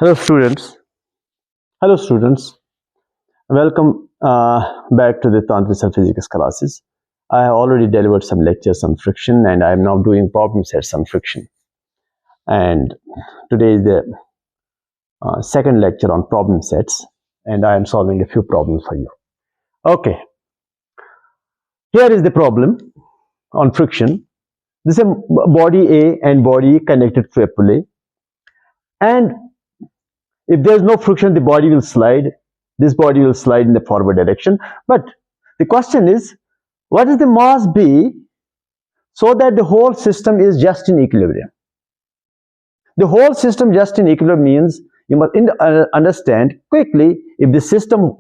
Hello students. Hello students. Welcome back to the Tantra physics classes. I have already delivered some lectures on friction and I am now doing problem sets on friction. And today is the second lecture on problem sets and I am solving a few problems for you. Okay. Here is the problem on friction. This is a body A and body connected to a pulley. And if there is no friction, the body will slide. This body will slide in the forward direction. But the question is, what is the mass B so that the whole system is just in equilibrium? The whole system just in equilibrium means you must understand quickly, if the system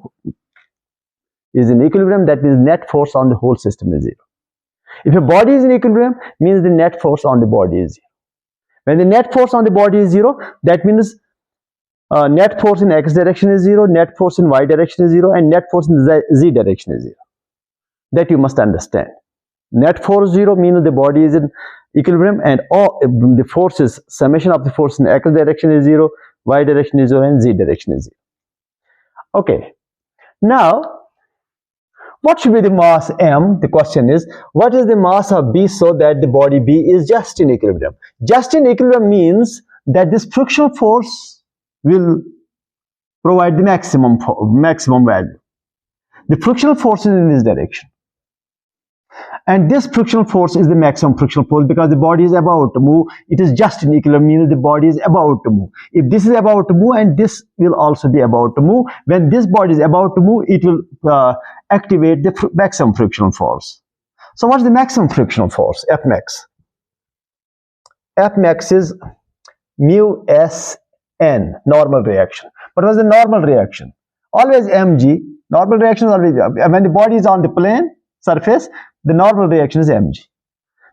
is in equilibrium, that means net force on the whole system is zero. If a body is in equilibrium, means the net force on the body is zero. When the net force on the body is zero, that means net force in x direction is zero, net force in y direction is zero, and net force in z direction is zero. That you must understand. Net force zero means the body is in equilibrium, and all the forces, summation of the force in x direction is zero, y direction is zero, and z direction is zero. Okay. Now, what should be the mass m? The question is, what is the mass of B so that the body B is just in equilibrium? Just in equilibrium means that this frictional force will provide the maximum value. The frictional force is in this direction. And this frictional force is the maximum frictional force because the body is about to move. It is just in equilibrium, meaning the body is about to move. If this is about to move and this will also be about to move, when this body is about to move, it will activate the maximum frictional force. So what is the maximum frictional force? F max. F max is mu s n, normal reaction. What was the normal reaction? Always mg. Normal reaction is always, when the body is on the plane surface, the normal reaction is mg.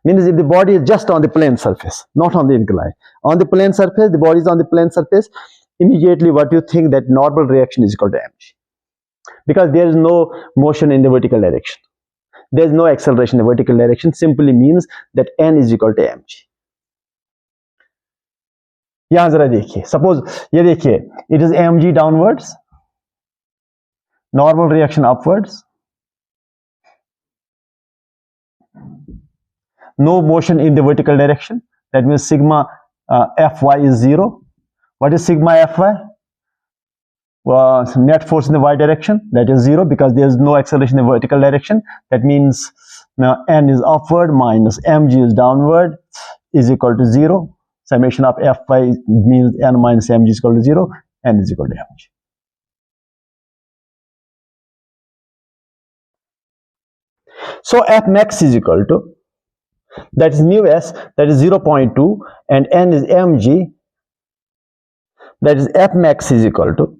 Means if the body is just on the plane surface, not on the incline. On the plane surface, the body is on the plane surface, immediately what you think that normal reaction is equal to mg. Because there is no motion in the vertical direction. There is no acceleration in the vertical direction, simply means that n is equal to mg. यहां जरा देखिए, suppose ये देखिए, it is mg downwards, normal reaction upwards, no motion in the vertical direction, that means sigma fy is 0. What is sigma fy? Net force in the y direction, that is 0 because there is no acceleration in the vertical direction. That means now n is upward minus mg is downward is equal to 0. Summation of fy means n minus mg is equal to 0, n is equal to mg. So f max is equal to, that is mu s, that is 0.2, and n is mg, that is f max is equal to,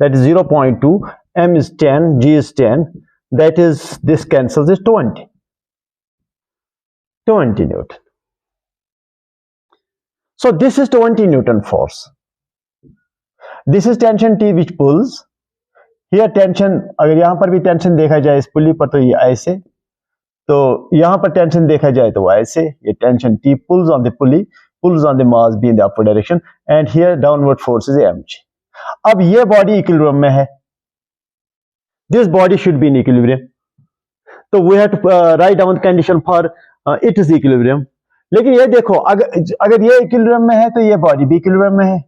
that is 0.2, m is 10, g is 10, that is, this cancels is 20 Newton. So this is 20 Newton force. This is tension T which pulls. Here tension, अगर यहाँ पर भी tension देखा जाए इस पुली पर तो ये ऐसे, तो यहाँ पर tension देखा जाए तो ऐसे, ये tension T pulls on the pulley, pulls on the mass B in the upward direction, and here downward force is mg. अब ये body equilibrium में है. This body should be in equilibrium. So we have to write down the condition for it is equilibrium. लेकिन ये देखो, अगर ये equilibrium में है तो ये बॉडी भी इक्विलिब्रियम में है.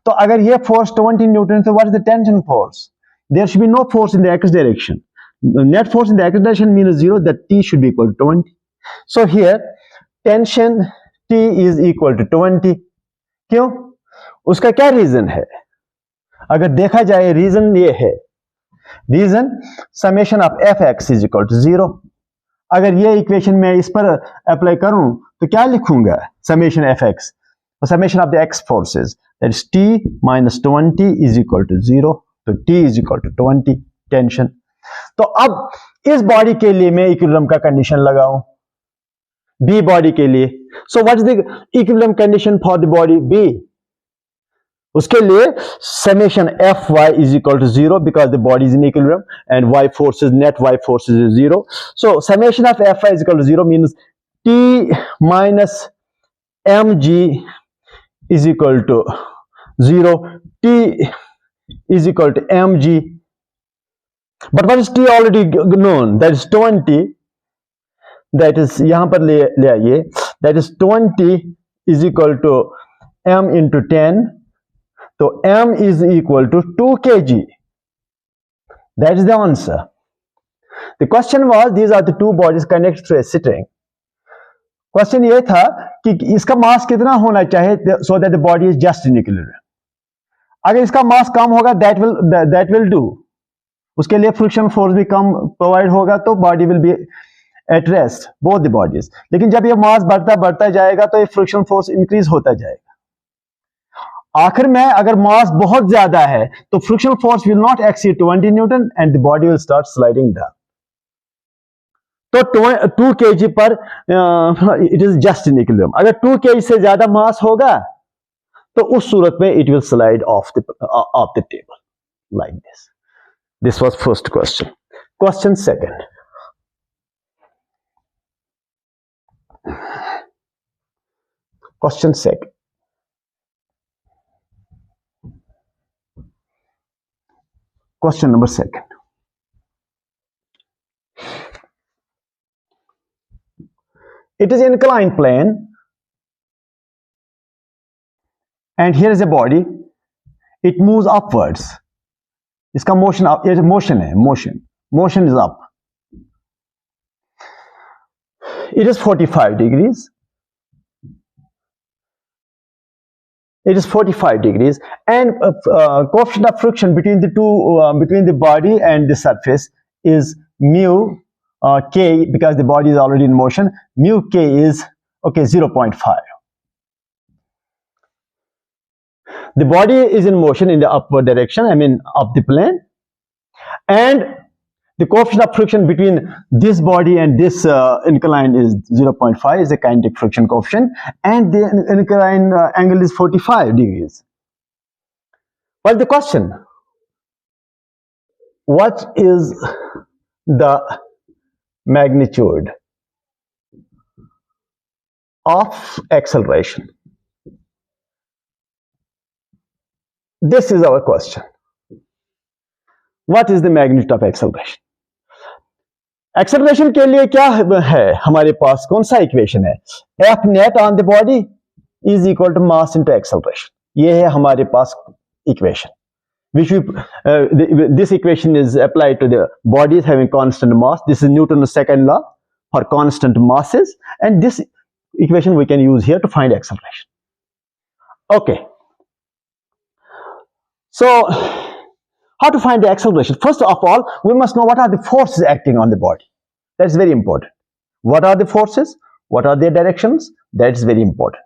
तो अगर ये फोर्स 20 न्यूटन, तो what is the tension force? There should be no force in the x direction. Net force in the x direction means 0, that T should be equal to 20. So here tension T is equal to 20. क्यों? उसका क्या reason है? अगर देखा जाए reason ये है, reason summation of F x is equal to 0. अगर ये इक्वेशन में इस पर अप्लाई करूं तो क्या लिखूंगा? Summation F x, summation of the x forces, that is T minus 20 is equal to 0. तो T is equal to 20 tension. तो अब इस बॉडी के लिए मैं इक्विलिब्रियम का कंडीशन लगाऊं, बी बॉडी के लिए. So what is the equilibrium condition for the body B? उसके लिए summation fy is equal to 0 because the body is in equilibrium and y forces, net y forces is 0. So summation of fy is equal to 0 means T minus mg is equal to 0, T is equal to mg. But what is T already known? That is 20. That is यहाँ पर ले आइए. That is 20 is equal to m into 10. So m is equal to 2 kg. That is the answer. The question was, these are the two bodies connected through a string. Question ये था कि इसका मास कितना होना चाहिए so that the body is just in equilibrium. अगर इसका मास कम होगा that will do. उसके लिए फ्रिक्शन फोर्स भी कम प्रोवाइड होगा तो body will be at rest, both the bodies. लेकिन जब ये मास बढ़ता जाएगा तो ये फ्रिक्शन फोर्स इंक्रीज होता जाएगा. आखिर में अगर मास बहुत ज्यादा है तो friction force will not exceed 20 Newton and the body will start sliding down. तो 2 kg पर it is just in equilibrium. अगर 2 kg से ज्यादा मास होगा तो उस सूरत में it will slide of the table like this. This was first question. Question second. Question second. Question number second. It is inclined plane and here is a body. It moves upwards. इसका motion है, motion is up. It is 45 degrees. It is 45 degrees and coefficient of friction between the two between the body and the surface is mu k, because the body is already in motion. Mu k is 0.5. The body is in motion in the upward direction, I mean up the plane, and the coefficient of friction between this body and this incline is 0.5, is the kinetic friction coefficient, and the incline angle is 45 degrees. What's the question? What is the magnitude of acceleration? This is our question. What is the magnitude of acceleration? Acceleration के लिए क्या है हमारे पास, कौन सा equation है? F net on the body is equal to mass into acceleration. ये है हमारे पास equation. Which this equation is applied to the bodies having constant mass. This is Newton's second law for constant masses, and this equation we can use here to find acceleration. Okay. So, how to find the acceleration? First of all, we must know what are the forces acting on the body. That's very important. What are the forces? What are their directions? That is very important.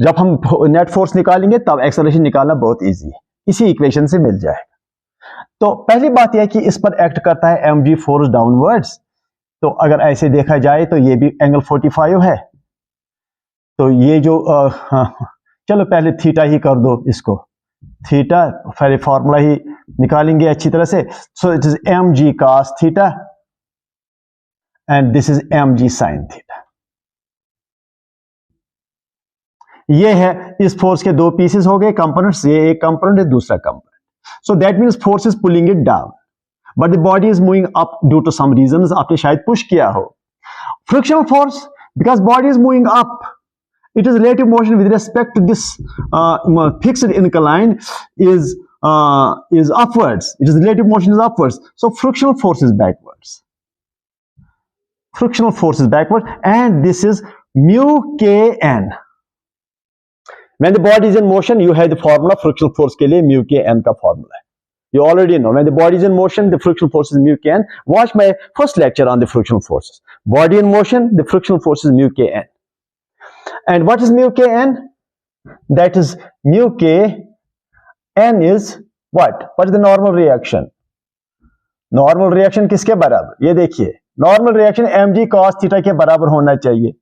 जब हम net force निकालेंगे तब acceleration निकालना बहुत easy है, इसी equation से मिल जाएगा. तो पहली बात यह है कि इस पर एक्ट करता है mg फोर्स डाउनवर्ड्स. तो अगर ऐसे देखा जाए तो ये भी एंगल 45 है. तो ये जो चलो पहले थीटा ही कर दो इसको, थीटा पहले फॉर्मूला ही निकालेंगे अच्छी तरह से. So it is mg cos theta and this is mg sin theta. ये है इस फोर्स के दो पीसेस हो गए, कंपोनेंट्स. ये एक कंपोनेंट है, दूसरा component. So that means force is pulling it down but the body is moving up due to some reasons. आपने शायद पुश किया हो. Frictional force, because body is moving up, it is relative motion with respect to this fixed incline is upwards. It is relative motion is upwards. So frictional force is backwards. Frictional force is backward, and this is mu kn. When the body is in motion, you have the formula frictional force के लिए mu kn का formula. You already know when the body is in motion, the frictional force is mu kn. Watch my first lecture on the frictional forces. Body in motion, the frictional force is mu kn. And what is mu kn? That is mu k n is what? What is the normal reaction? Normal reaction किसके बराबर? ये देखिए, normal reaction mg cos theta के बराबर होना चाहिए.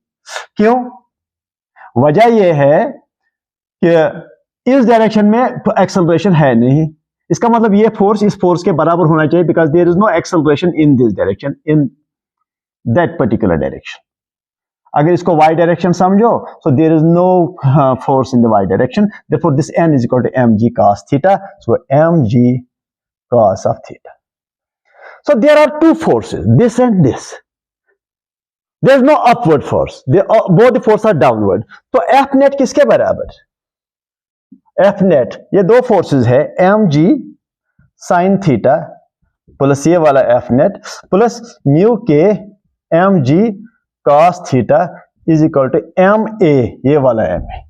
क्यों? वजह ये है कि इस डायरेक्शन में एक्सेलरेशन है नहीं. इसका मतलब ये फोर्स इस फोर्स के बराबर होना चाहिए, because there is no acceleration in this direction, in that particular direction. अगर इसको y डायरेक्शन समझो, so there is no force in the y direction. Therefore, this n is equal to mg cos theta. So mg cos of theta. So there are two forces, this and this. There is no upward force. Both the forces are downward. तो F net किसके बराबर? F net ये दो forces है, mg sin theta plus ये वाला F net plus mu के mg cos theta is equal to ma, ये वाला ma.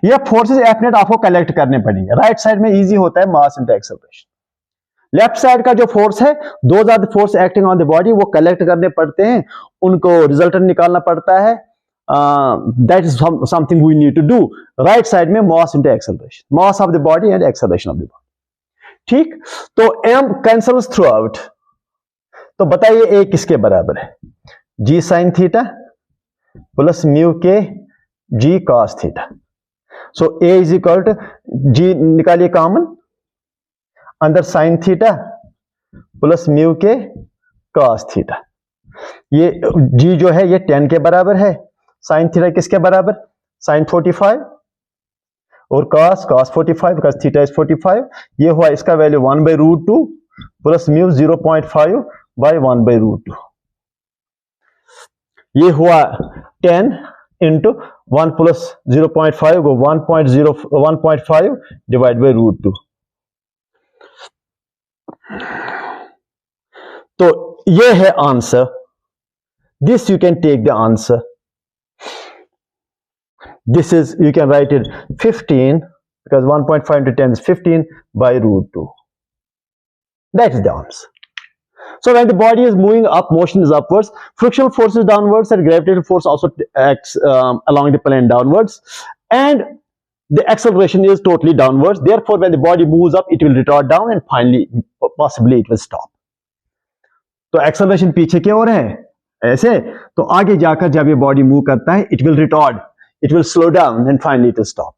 ये फोर्सेस F net आपको कलेक्ट करने पड़ेंगे. राइट साइड में इजी होता है mass into acceleration. Left side का जो फोर्स है, those are the force acting on the body, वो कलेक्ट करने पड़ते हैं, उनको रिजल्टेंट निकालना पड़ता है. That is something we need to do. Right side में mass into acceleration, mass of the body and acceleration of the body. ठीक, तो m कैंसल्स थ्रू आउट. तो बताइए a किसके बराबर है? g sin theta plus mu k g cos theta. So a is equal to g निकालिए common, अंदर sine theta plus mu k cos theta. ये g जो है ये 10 के बराबर है. साइन थीटा किसके बराबर? साइन 45 और cos 45 बिकॉज थीटा इज 45. ये हुआ इसका वैल्यू 1/√2 प्लस म्यू 0.5 बाय 1/√2. ये हुआ 10 इंटू 1 प्लस 0.5 को 1.5 डिवाइड बाय √2. तो ये है answer. This you can take the answer. This is, you can write it 15 because 1.5 into 10 is 15 by √2. That is the answer. So when the body is moving up, motion is upwards, frictional force is downwards, and gravitational force also acts along the plane downwards, and the acceleration is totally downwards. Therefore, when the body moves up, it will retard down and finally, possibly, it will stop. तो acceleration पीछे की ओर है ऐसे, तो आगे जाकर जब ये body move करता है, it will retard, it will slow down, and finally it will stop.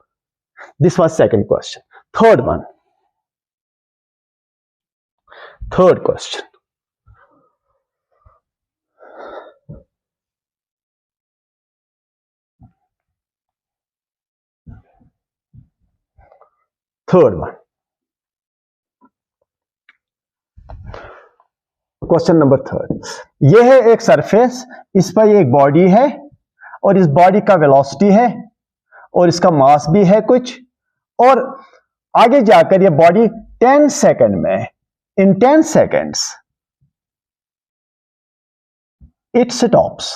This was second question. Third one. Third question. Third one. Question number third. यह है एक सरफेस, इस पर एक बॉडी है और इस बॉडी का वेलोसिटी है और इसका मास भी है कुछ, और आगे जाकर यह बॉडी 10 सेकंड में, in 10 seconds it stops.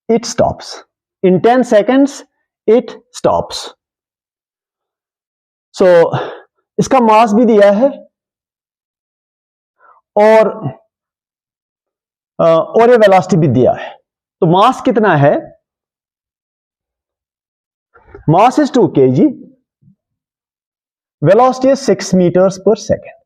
It stops in 10 seconds, it stops. So इसका मास भी दिया है और ये वेलोसिटी भी दिया है. तो मास कितना है? Mass is 2 kg, velocity is 6 meters per second.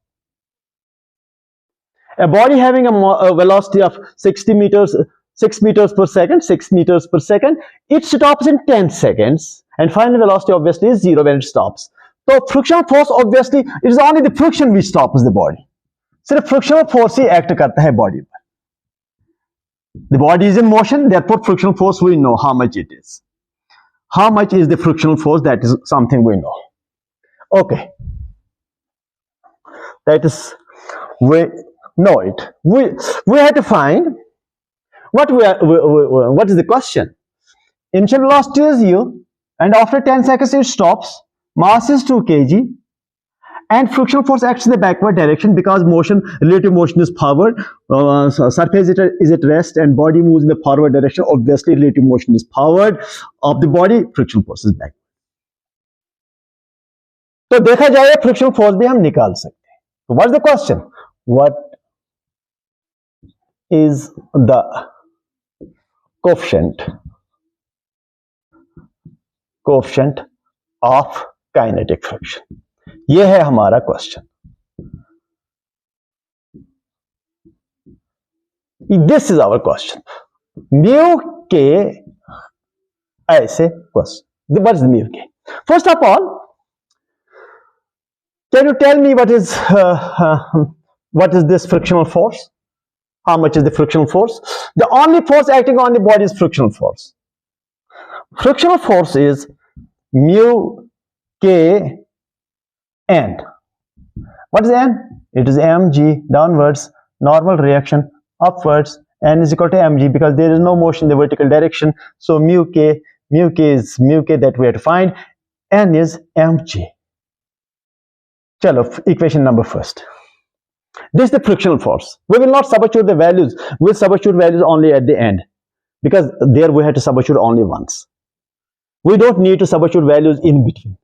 A body having a velocity of 6 meters per second, 6 meters per second, it stops in 10 seconds, and final velocity obviously is 0 when it stops. So frictional force obviously it is only the friction which stops the body. सिर्फ frictional force ही act करता है body पर. The body is in motion, therefore frictional force we know how much it is. How much is the frictional force? That is something we know. Okay, that is we know it. We have to find what is the question. Initial velocity is u, and after 10 seconds it stops. Mass is 2 kg, and frictional force acts in the backward direction because relative motion is forward. Surface is at rest and body moves in the forward direction. Obviously, relative motion is forward of the body. Frictional force is backward. तो देखा जाए frictional force भी हम निकाल सकते हैं. So what's the question? What is the coefficient of kinetic friction? ये है हमारा question. This is our question. Mu k ऐसे question. What is mu k? First of all, can you tell me what is this frictional force? How much is the frictional force? The only force acting on the body is frictional force. Frictional force is mu k n. What is n? It is mg downwards, normal reaction upwards, n is equal to mg because there is no motion in the vertical direction. So mu k is mu k that we have to find. N is mg. Chalo, equation number first. This is the frictional force. We will not substitute the values. We will substitute values only at the end because there we have to substitute only once. We don't need to substitute values in between.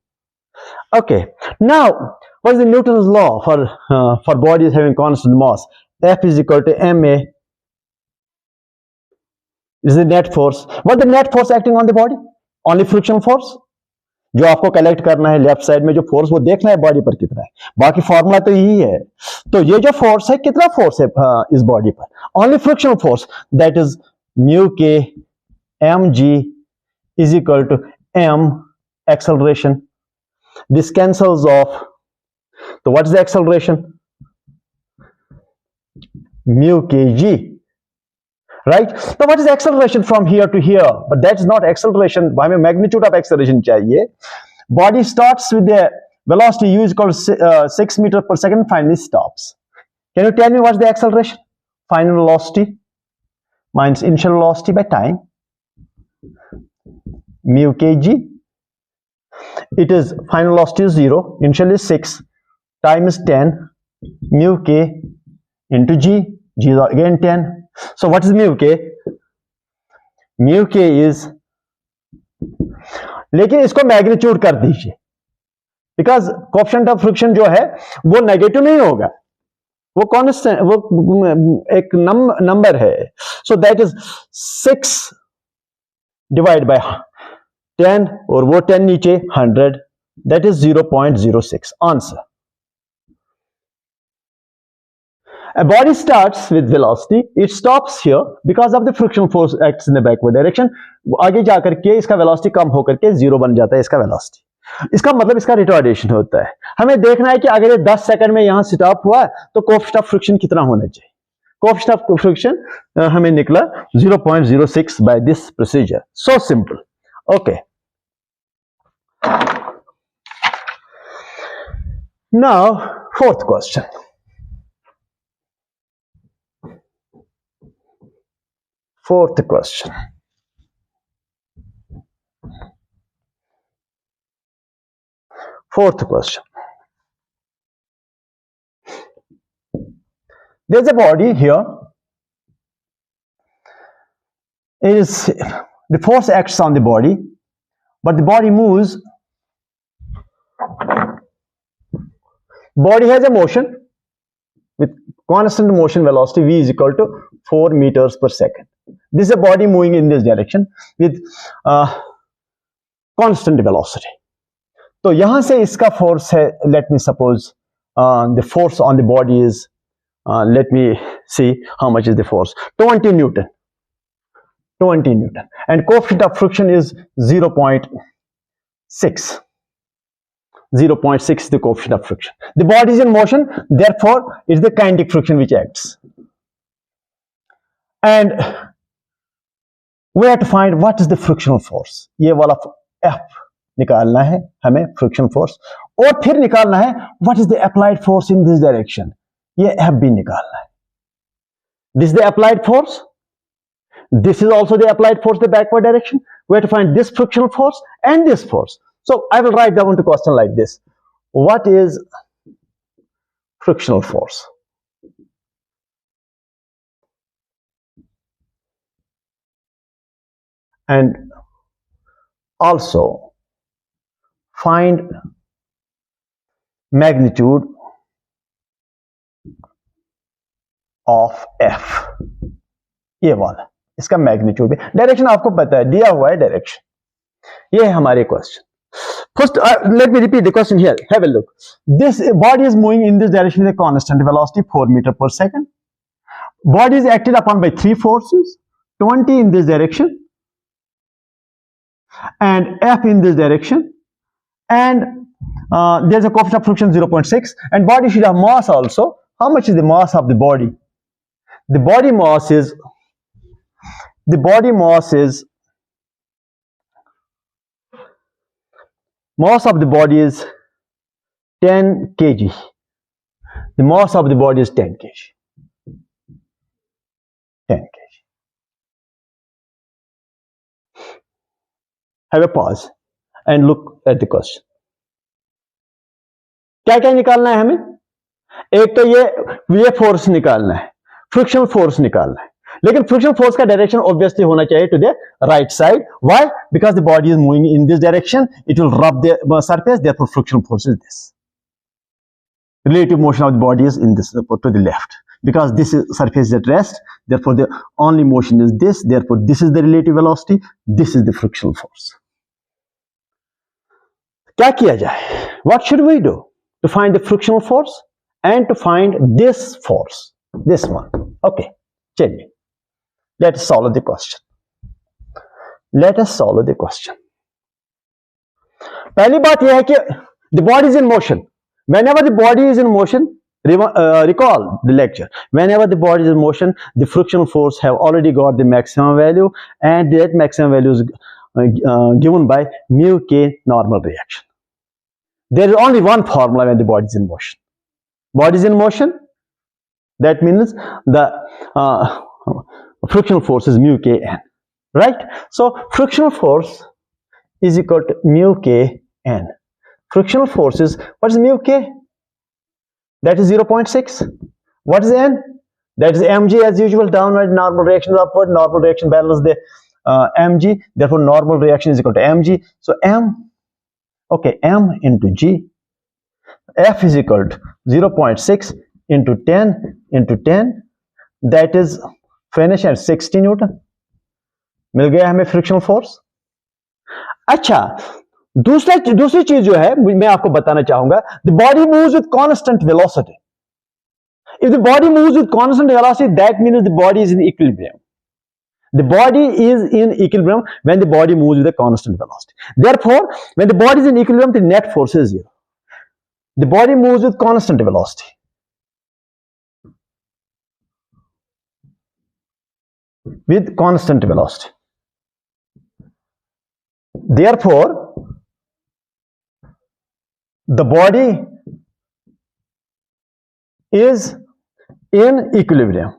Okay. Now, what is the Newton's law for bodies having constant mass? F is equal to ma. This is the net force. What is the net force acting on the body? Only frictional force. जो आपको collect करना है left side में जो force वो देखना है body पर कितना है, बाकी फॉर्मूला तो यही है. तो ये जो फोर्स है कितना फोर्स है इस बॉडी पर? Only frictional force, that is mu K M G is equal to M acceleration. This cancels off. तो what is the acceleration? Mu K G, right? So what is acceleration from here to here? But that's not acceleration. हमें magnitude of acceleration चाहिए. Body starts with the velocity u is equal to 6 meters per second, finally stops. Can you tell me what's the acceleration? Final velocity minus initial velocity by time. Mu kg. It is final velocity is 0, initial is 6, time is 10. Mu k into g. G is again 10. So what is mu k? Mu k is, लेकिन इसको magnitude कर दीजिए because coefficient of friction जो है वो negative नहीं होगा, वो कांस्टेंट, वो एक नंबर है. So that is 6 divide by 10 और वो 10 नीचे 100, that is 0.06. Answer. A body starts with velocity, it stops here because of the frictional force acts in the backward direction. आगे जाकर के इसका velocity कम होकर के 0 बन जाता है इसका velocity. इसका मतलब इसका रिटार्डेशन होता है. हमें देखना है कि अगर ये 10 सेकंड में यहां स्टॉप हुआ तो कोएफिशिएंट ऑफ फ्रिक्शन कितना होना चाहिए. कोएफिशिएंट ऑफ फ्रिक्शन हमें निकला 0.06 by this procedure. So simple. Okay. Now, fourth question. Fourth question. Fourth question. There's a body here. The force acts on the body, but the body moves. Body has a motion with constant motion velocity v is equal to 4 meters per second. This is a body moving in this direction with constant velocity. तो यहां से इसका force है, let me suppose the force on the body is, let me see how much is the force, 20 Newton. 20 Newton. And coefficient of friction is 0.6. 0.6 is the coefficient of friction. The body is in motion, therefore it's the kinetic friction which acts. And we have to find what is the frictional force. ये वाला F निकालना है हमें, frictional force. और फिर निकालना है what is the applied force in this direction. ये F भी निकालना है. This is the applied force. This is also the applied force, the backward direction. We have to find this frictional force and this force. So I will write down the question like this. What is frictional force? And also find magnitude of F. ये वाला इसका magnitude भी, direction आपको पता है, दिया हुआ है डायरेक्शन. ये है हमारे question. First, let me repeat the question here. Have a look. This body is moving in this direction with a constant velocity 4 meters per second. Body is acted upon by 3 forces, 20 in this direction and F in this direction, and there's a coefficient of friction 0.6, and body should have mass also. How much is the mass of the body? the body mass is mass of the body is 10 kg. The mass of the body is 10 kg. 10 kg. Have a pause and look at the question. क्या क्या निकालना है हमें? एक तो ये वे force निकालना है, फ्रिक्शनल फोर्स निकालना है, लेकिन फ्रिक्शनल फोर्स का डायरेक्शन ऑब्वियसली होना चाहिए to the right side. Why? Because the body is moving in this direction, it will rub the surface, therefore frictional force is this. Relative motion of the body is in this to the left, because this is surface is at rest, therefore the only motion is this, therefore this is the relative velocity, this is the frictional force. क्या किया जाए? What should we do to find the frictional force and to find this force, this one? Okay, चलिए, let us solve the question. Let us solve the question. पहली बात यह है कि the body is in motion. Whenever the body is in motion, recall the lecture. Whenever the body is in motion, the frictional force have already got the maximum value, and that maximum value is given by mu k normal reaction. There is only one formula when the body is in motion. Body is in motion, that means the frictional force is mu k n, right? So frictional force is equal to mu k n. Frictional force is, what is mu k? That is 0.6. What is n? That is mg as usual. Downward normal reaction is upward, normal reaction balance the mg, therefore normal reaction is equal to mg. So m, okay, m into g, f is equal to 0.6 into 10, that is finish at 60 Newton. मिल गया हमें frictional force. अच्छा, दूसरी चीज जो है मैं आपको बताना चाहूंगा, the body moves with constant velocity. If the body moves with constant velocity, that means the body is in equilibrium. The body is in equilibrium when the body moves with a constant velocity. Therefore, when the body is in equilibrium, the net force is zero. The body moves with constant velocity. With constant velocity. Therefore, the body is in equilibrium.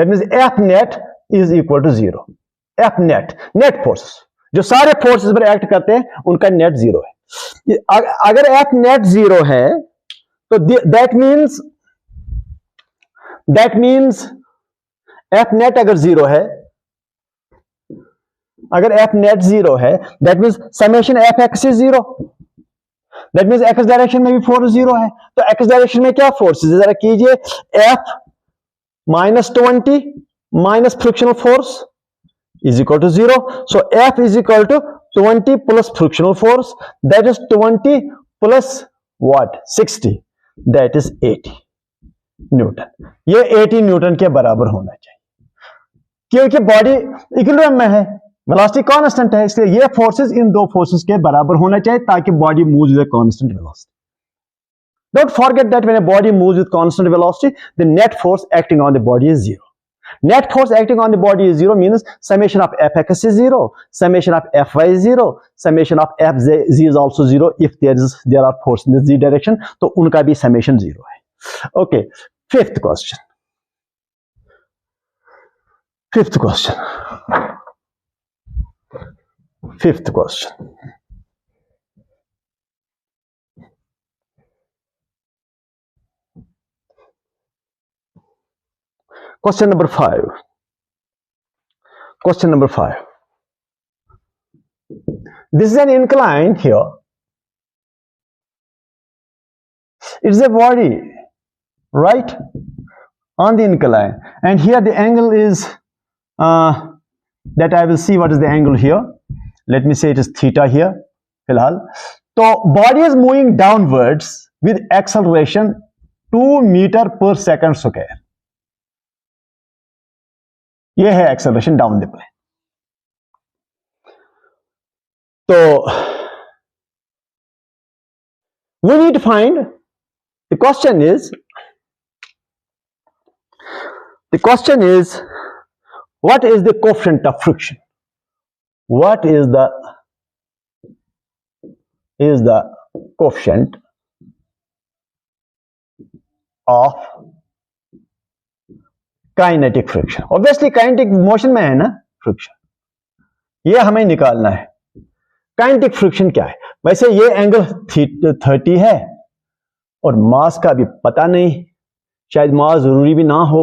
That means F net is equal to 0. F net, net forces, जो सारे forces पर act करते हैं उनका net zero है. अगर F net 0 है तो that means F net अगर 0 है, अगर F net 0 है, that means summation Fx is 0. That means x direction में भी फोर्स 0 है. तो x डायरेक्शन में क्या फोर्स है, जरा कीजिए. F minus 20 minus frictional force is equal to 0. So F is equal to 20 plus frictional force, that is 20 plus what, 60, that is 80 Newton. ये 80 न्यूटन के बराबर होना चाहिए, क्योंकि बॉडी इक्विलिब्रियम में है, वेलोसिटी कांस्टेंट है, इसलिए ये फोर्सेस इन दो फोर्सेस के बराबर होना चाहिए ताकि body moves with constant velocity. Don't forget that when a body moves with constant velocity, the net force acting on the body is 0. Net force acting on the body is 0 means summation of Fx is 0, summation of Fy is 0, summation of Fz is also 0 if there are force in the z direction, तो उनका भी summation 0 है. Okay, fifth question. Question number 5. This is an incline here. It's a body, right, on the incline, and here the angle is that I will see what is the angle here. Let me say it is theta here. फिलहाल तो body is moving downwards with acceleration 2 meter per second square. ये है acceleration down the plane. तो we need to find, the question is The question is, what is the coefficient of friction? What is the coefficient of kinetic friction? Obviously kinetic motion में है ना friction, ये हमें निकालना है। Kinetic friction क्या है? वैसे ये एंगल 30 है और मास का भी पता नहीं, शायद मास जरूरी भी ना हो,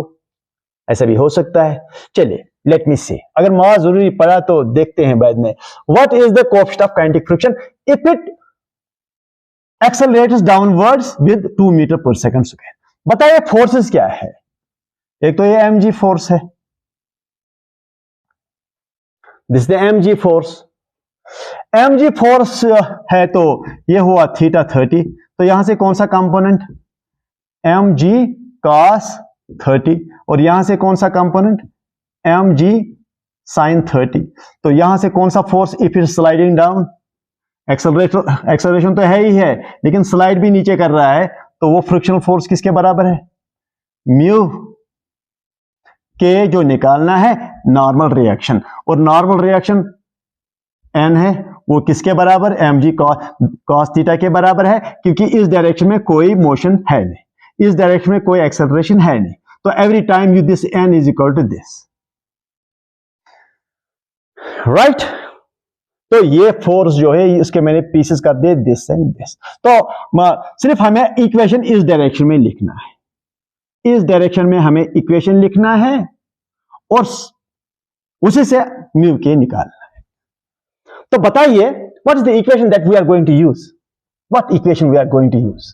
ऐसा भी हो सकता है। चलिए लेट मी सी, अगर मास जरूरी पड़ा तो देखते हैं बाद में। What is the coefficient of kinetic friction if it accelerates downwards with 2 metre per second square? बताइए फोर्सेस क्या है? एक तो ये mg फोर्स है, this the mg force. mg force है तो ये हुआ थीटा 30, तो यहां से कौन सा कंपोनेंट? mg cos 30, और यहां से कौन सा कंपोनेंट? mg sin 30। तो यहां से कौन सा force if it sliding down? Acceleration तो है ही है, लेकिन स्लाइड भी नीचे कर रहा है, तो वो फ्रिक्शनल फोर्स किसके बराबर है? म्यू के जो निकालना है नॉर्मल रिएक्शन, और नॉर्मल रिएक्शन एन है, वो किसके बराबर? mg cos थीटा के बराबर है, क्योंकि इस डायरेक्शन में कोई मोशन है नहीं, इस डायरेक्शन में कोई एक्सेलरेशन है नहीं, तो every time you this n is equal to this, right? तो ये फोर्स जो है इसके मैंने पीसेस कर दिए, दिस एंड दिस। तो सिर्फ हमें इक्वेशन इस डायरेक्शन में लिखना है, इस डायरेक्शन में हमें इक्वेशन लिखना है और उसी से म्यू के निकालना है। तो बताइए what is the equation that we are going to use? What equation we are going to use?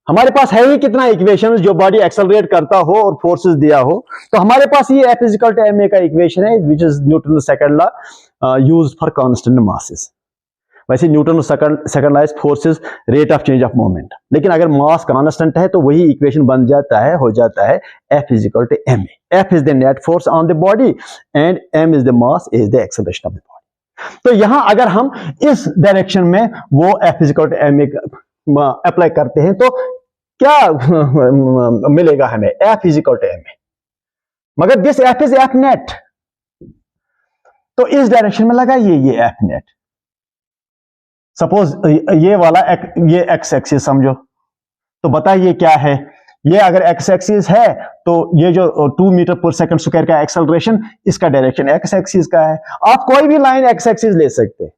हमारे पास है ही कितना इक्वेशन जो बॉडी एक्सेलरेट करता हो और फोर्सेस दिया हो। तो हमारे पास ये F इक्वल टू ma का इक्वेशन है, which is Newton second law used for constant masses. वैसे Newton second law is forces rate of change of moment, लेकिन अगर मास कांस्टेंट है तो वही इक्वेशन बन जाता है, हो जाता है F is equal to ma। F is the net force on the body and m is the mass, is the acceleration of the body. तो यहां अगर हम इस डायरेक्शन में वो F is equal to ma apply करते हैं तो क्या मिलेगा हमें? F is equal to ma, मगर this F is F net, तो इस डायरेक्शन में लगाइए ये F नेट। सपोज ये वाला ये एक्स एक्सिस समझो, तो बताइए क्या है ये? अगर एक्स एक्सिस है तो ये जो 2 मीटर पर सेकंड स्क्वायर का एक्सेलरेशन, इसका डायरेक्शन एक्स एक्सिस का है। आप कोई भी लाइन एक्स एक्सिस ले सकते हैं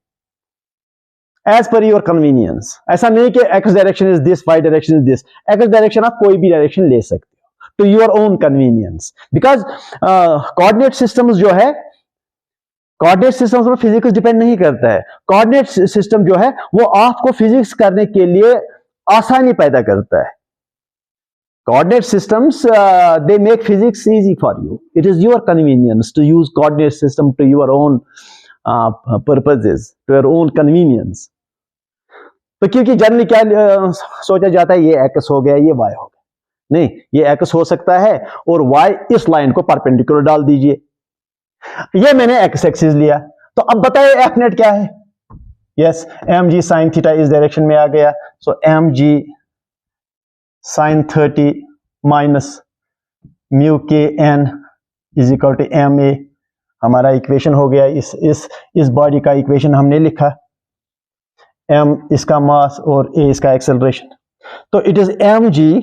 एज पर योर कन्वीनियंस, ऐसा नहीं कि x direction is this, y direction is this. X direction आप कोई भी डायरेक्शन ले सकते हो to your own convenience, because coordinate systems जो है, कोऑर्डिनेट सिस्टम पर फिजिक्स डिपेंड नहीं करता है। कोऑर्डिनेट सिस्टम जो है वो आपको फिजिक्स करने के लिए आसानी पैदा करता है। Coordinate systems they make physics easy for you, it is your convenience to use coordinate system to your own purposes, to your own convenience. तो क्योंकि जनरली क्या सोचा जाता है, ये एक्स हो गया, ये वाई हो गया। नहीं, ये एक्स हो सकता है और वाई इस लाइन को परपेंडिकुलर डाल दीजिए। ये मैंने एक्स एक्सिस लिया, तो अब बताइए एफ नेट क्या है? यस, mg साइन थीटा इस डायरेक्शन में आ गया, so mg sine 30 minus mu k N is equal to ma। हमारा इक्वेशन हो गया, इस बॉडी का इक्वेशन हमने लिखा, m इसका मास और a इसका एक्सेलरेशन। तो it is mg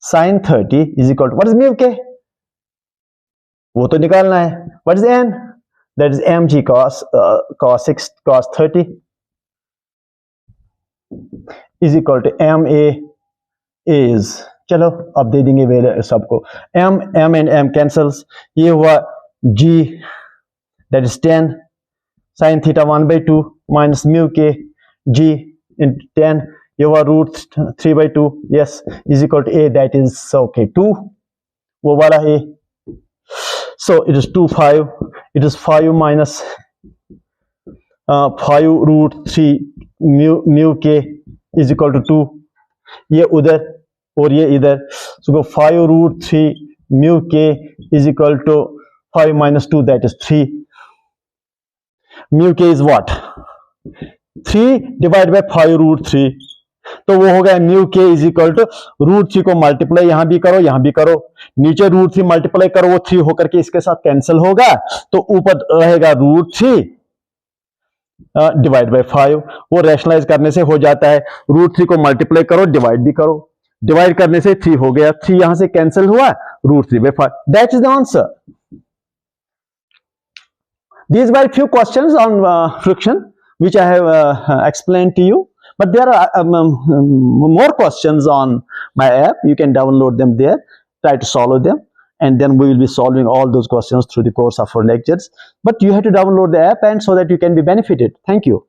sine 30 is equal to what is mu k? वो तो निकालना है। What is n? That is mg cos 30 is equal to ma is, चलो अब दे देंगे वेले सबको, m एंड m कैंसल्स, ये हुआ g that is 10 sine theta 1/2 minus mu k g in 10, ये हुआ root 3/2, yes, is equal to a that is okay 2, वो वाला a। So it is 5, it is 5 minus 5 root 3 mu k is equal to 2, ये उधर और ये इधर, so go 5 root 3 mu k is equal to 5 minus 2 that is 3, mu k is what? 3 divided by 5 root 3, तो वो हो गया mu के इज इक्वल टू √3 को मल्टीप्लाई यहां भी करो, यहां भी करो, नीचे √3 मल्टीप्लाई करो, वो 3 होकर के इसके साथ कैंसिल होगा, तो ऊपर रहेगा √3 डिवाइड बाय 5। वो रैशनलाइज करने से हो जाता है, √3 को मल्टीप्लाई करो, डिवाइड भी करो, डिवाइड करने से 3 हो गया, 3 यहां से कैंसिल हुआ, √3 by 5। That is the answer. These were few questions on friction which I have explained to you, but there are more questions on my app. You can download them there, try to solve them, and then we will be solving all those questions through the course of our lectures. But you have to download the app, and so that you can be benefited. Thank you.